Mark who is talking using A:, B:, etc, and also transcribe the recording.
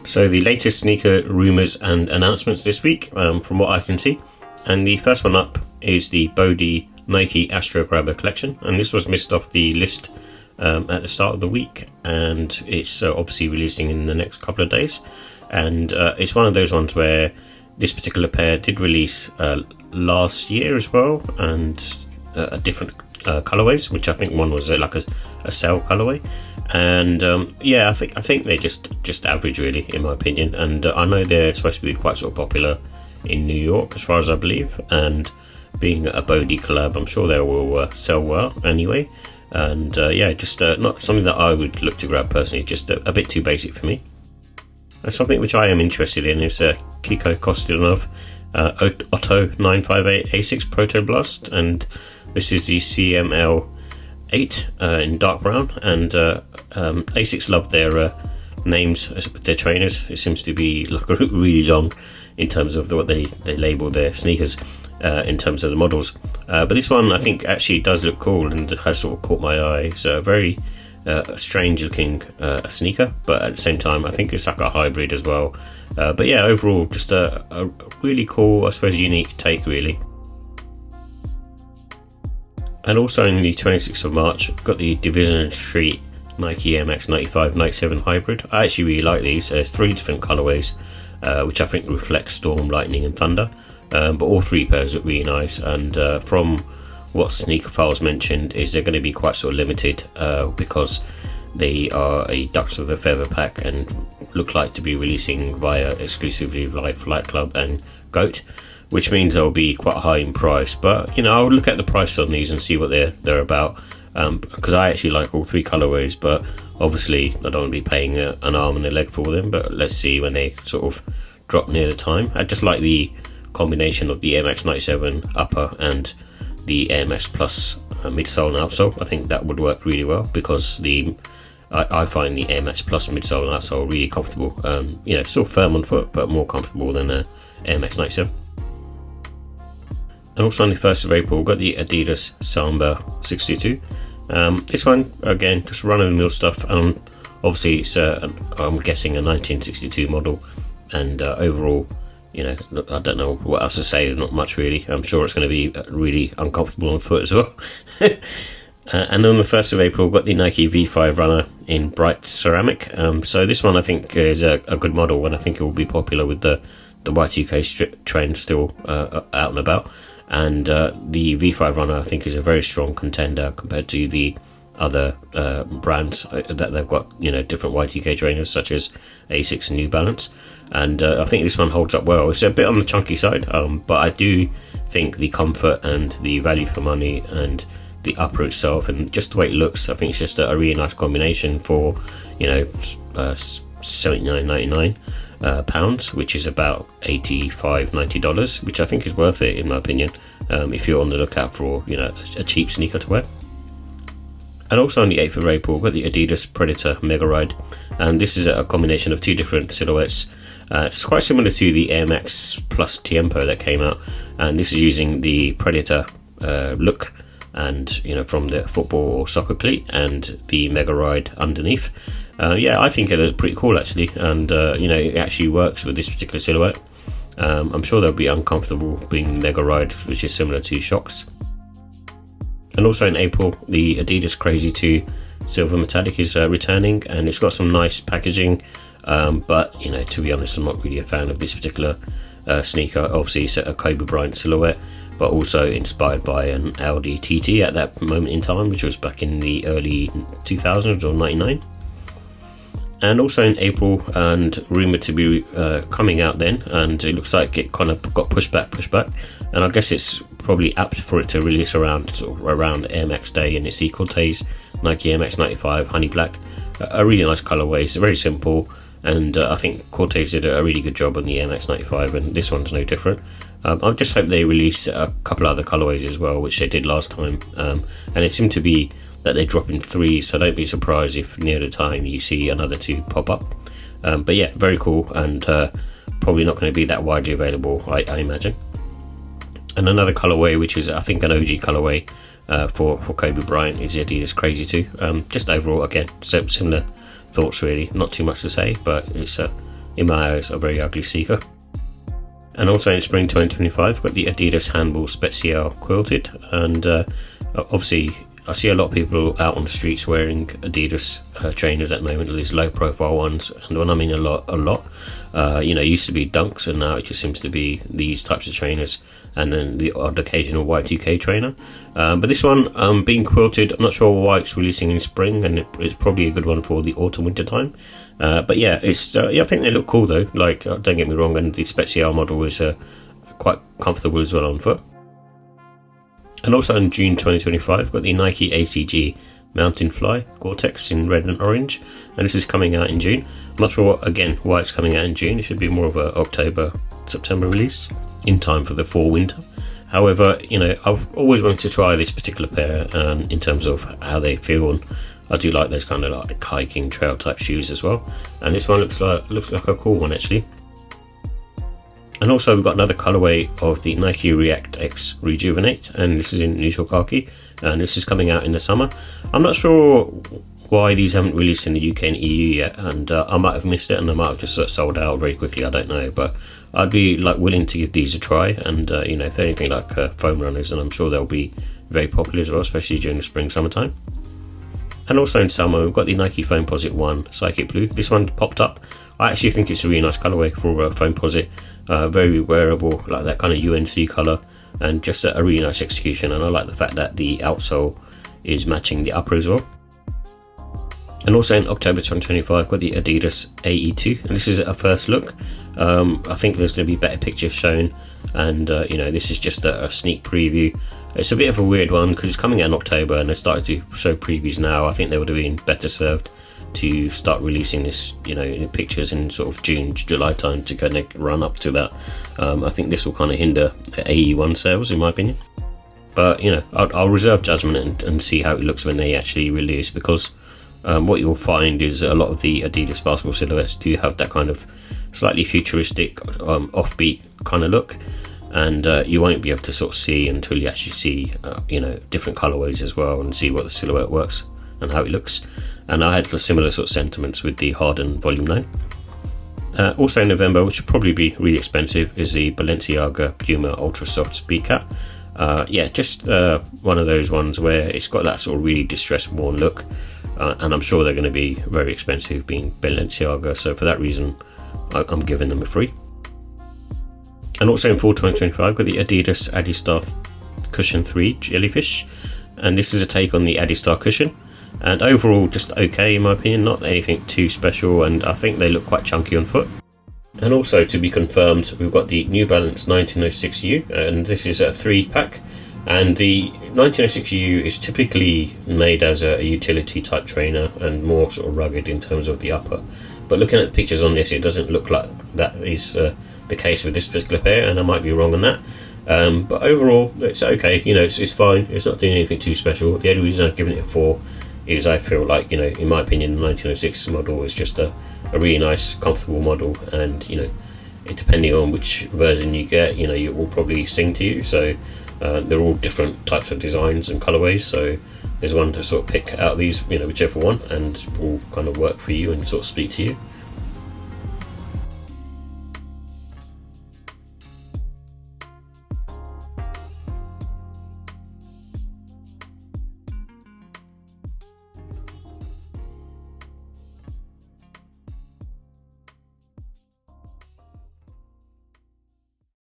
A: So the latest sneaker rumours and announcements this week, from what I can see. And the first one up is the Bode Nike Astrograbber collection, and this was missed off the list at the start of the week, and it's obviously releasing in the next couple of days. And it's one of those ones where this particular pair did release last year as well, and different colorways, which I think one was like a cell colorway. And yeah, I think they're just average really, in my opinion. And I know they're supposed to be quite sort of popular in New York, as far as I believe, and being a Bode collab, I'm sure they will sell well anyway. And yeah, just not something that I would look to grab personally, just a bit too basic for me. And something which I am interested in is Kiko Kostilov Otto 958 Asics Protoblast, and this is the CMLVIII in dark brown. And Asics love their names with their trainers. It seems to be like really long in terms of what they label their sneakers in terms of the models. But this one I think actually does look cool and has sort of caught my eye. It's a very strange looking sneaker, but at the same time I think it's like a hybrid as well. But yeah, overall just a really cool, I suppose, unique take really. And also in the 26th of March, I've got the Division Street Nike Air Max 95 97 hybrid. I actually really like these. There's 3 different colorways, which I think reflect storm, lightning and thunder, but all 3 pairs look really nice. And from what Sneaker Files mentioned, is they're going to be quite sort of limited because they are a Ducks of the Feather pack and look like to be releasing via exclusively via Flight Club and Goat, which means they'll be quite high in price. But you know, I would look at the price on these and see what they're about, because I actually like all 3 colorways, but obviously I don't want to be paying an arm and a leg for them. But let's see when they sort of drop near the time. I just like the combination of the Air Max 97 upper and the Air Max Plus midsole and outsole. I think that would work really well, because I find the Air Max Plus midsole and outsole really comfortable. You know, still firm on foot, but more comfortable than Air Max 97. And also on the 1st of April, we've got the Adidas Samba 62. This one, again, just run-of-the-mill stuff. Obviously, it's I'm guessing a 1962 model, and overall, you know, I don't know what else to say. There's not much really. I'm sure it's going to be really uncomfortable on foot as well. And on the 1st of April, we've got the Nike V5 Runner in bright ceramic. So this one I think is a good model, and I think it will be popular with the Y2K trend still out and about. And the V5 Runner I think is a very strong contender compared to the other brands that they've got, you know, different Y2K trainers such as Asics and New Balance. And I think this one holds up well. It's a bit on the chunky side, but I do think the comfort and the value for money and the upper itself and just the way it looks, I think it's just a really nice combination for, you know, £79.99 pounds, which is about $85-90, which I think is worth it in my opinion, if you're on the lookout for, you know, a cheap sneaker to wear. And also on the 8th of April, we've got the Adidas Predator Megaride, and this is a combination of 2 different silhouettes. It's quite similar to the Air Max Plus Tiempo that came out, and this is using the Predator look, and you know, from the football or soccer cleat, and the Megaride underneath. Yeah, I think it looks pretty cool actually, and you know, it actually works with this particular silhouette. I'm sure they'll be uncomfortable being Megaride, which is similar to Shocks. And also in April, the Adidas Crazy 2 Silver Metallic is returning, and it's got some nice packaging, but you know, to be honest, I'm not really a fan of this particular sneaker. Obviously it's a Kobe Bryant silhouette, but also inspired by an Audi TT at that moment in time, which was back in the early 2000s or 99. And also in April, and rumoured to be coming out then, and it looks like it kind of got pushed back, and I guess it's probably apt for it to release around Air Max Day, and it's the Corteiz Nike Air Max 95 Honey Black, a really nice colourway. It's very simple, and I think Corteiz did a really good job on the Air Max 95, and this one's no different. I just hope they release a couple other colourways as well, which they did last time, and it seemed to be that they drop in 3, so don't be surprised if near the time you see another 2 pop up. But yeah, very cool, and probably not going to be that widely available, I imagine. And another colourway, which is I think an OG colourway for Kobe Bryant, is the Adidas Crazy 2. Just overall, again, similar thoughts really, not too much to say, but it's a in my eyes, a very ugly sneaker. And also in spring 2025, we've got the Adidas Handball Special Quilted, and obviously I see a lot of people out on the streets wearing Adidas trainers at the moment, at least low profile ones. And when I mean a lot, you know, it used to be Dunks, and now it just seems to be these types of trainers, and then the odd occasional Y2K trainer. But this one being quilted, I'm not sure why it's releasing in spring, and it's probably a good one for the autumn winter time. But yeah, it's yeah, I think they look cool though. Like, don't get me wrong, and the Special model is quite comfortable as well on foot. And also in June 2025, we've got the Nike ACG Mountainfly Cortex in red and orange, and this is coming out in June. I'm not sure again why it's coming out in June. It should be more of a October, September release in time for the fall winter. However, you know, I've always wanted to try this particular pair in terms of how they feel, and I do like those kind of like hiking trail type shoes as well. And this one looks like a cool one actually. And also we've got another colorway of the Nike React X Rejuvenate, and this is in neutral khaki, and this is coming out in the summer. I'm not sure why these haven't released in the UK and EU yet, and I might have missed it, and I might have just sold out very quickly, I don't know, but I'd be like willing to give these a try. And you know, if they're anything like foam runners, then I'm sure they'll be very popular as well, especially during the spring summertime. And also in summer, we've got the Nike Foamposite 1 Psychic Blue. This one popped up. I actually think it's a really nice colorway for Foamposite. Very wearable, like that kind of UNC color, and just a really nice execution. And I like the fact that the outsole is matching the upper as well. And also in October 2025, got the Adidas AE2, and this is a first look. I think there's going to be better pictures shown, and you know, this is just a sneak preview. It's a bit of a weird one because it's coming out in October, and they started to show previews now. I think they would have been better served to start releasing this, you know, in pictures in sort of June, July time to kind of run up to that. I think this will kind of hinder AE1 sales, in my opinion. But you know, I'll reserve judgment and see how it looks when they actually release, because what you'll find is a lot of the Adidas basketball silhouettes do have that kind of slightly futuristic, offbeat kind of look, and you won't be able to sort of see until you actually see, you know, different colorways as well, and see what the silhouette works and how it looks. And I had similar sort of sentiments with the Harden Volume 9. Also in November, which will probably be really expensive, is the Balenciaga Puma Ultra Soft Speed Cat. Yeah, just one of those ones where it's got that sort of really distressed, worn look, and I'm sure they're going to be very expensive, being Balenciaga, so for that reason I'm giving them a free. And also in fall 2025, got the Adidas Adistar Cushion 3 Jellyfish, and this is a take on the Adistar cushion, and overall just okay in my opinion, not anything too special, and I think they look quite chunky on foot. And also to be confirmed, we've got the New Balance 1906U, and this is a 3-pack, and the 1906U is typically made as a utility type trainer and more sort of rugged in terms of the upper, but looking at the pictures on this, it doesn't look like that is the case with this particular pair, and I might be wrong on that. But overall it's okay, you know, it's fine, it's not doing anything too special. The only reason I've given it a 4 is I feel like, you know, in my opinion, the 1906 model is just a really nice, comfortable model, and you know, depending on which version you get, you know, it will probably sing to you. So they're all different types of designs and colorways, so there's one to sort of pick out these, you know, whichever one, and will kind of work for you and sort of speak to you.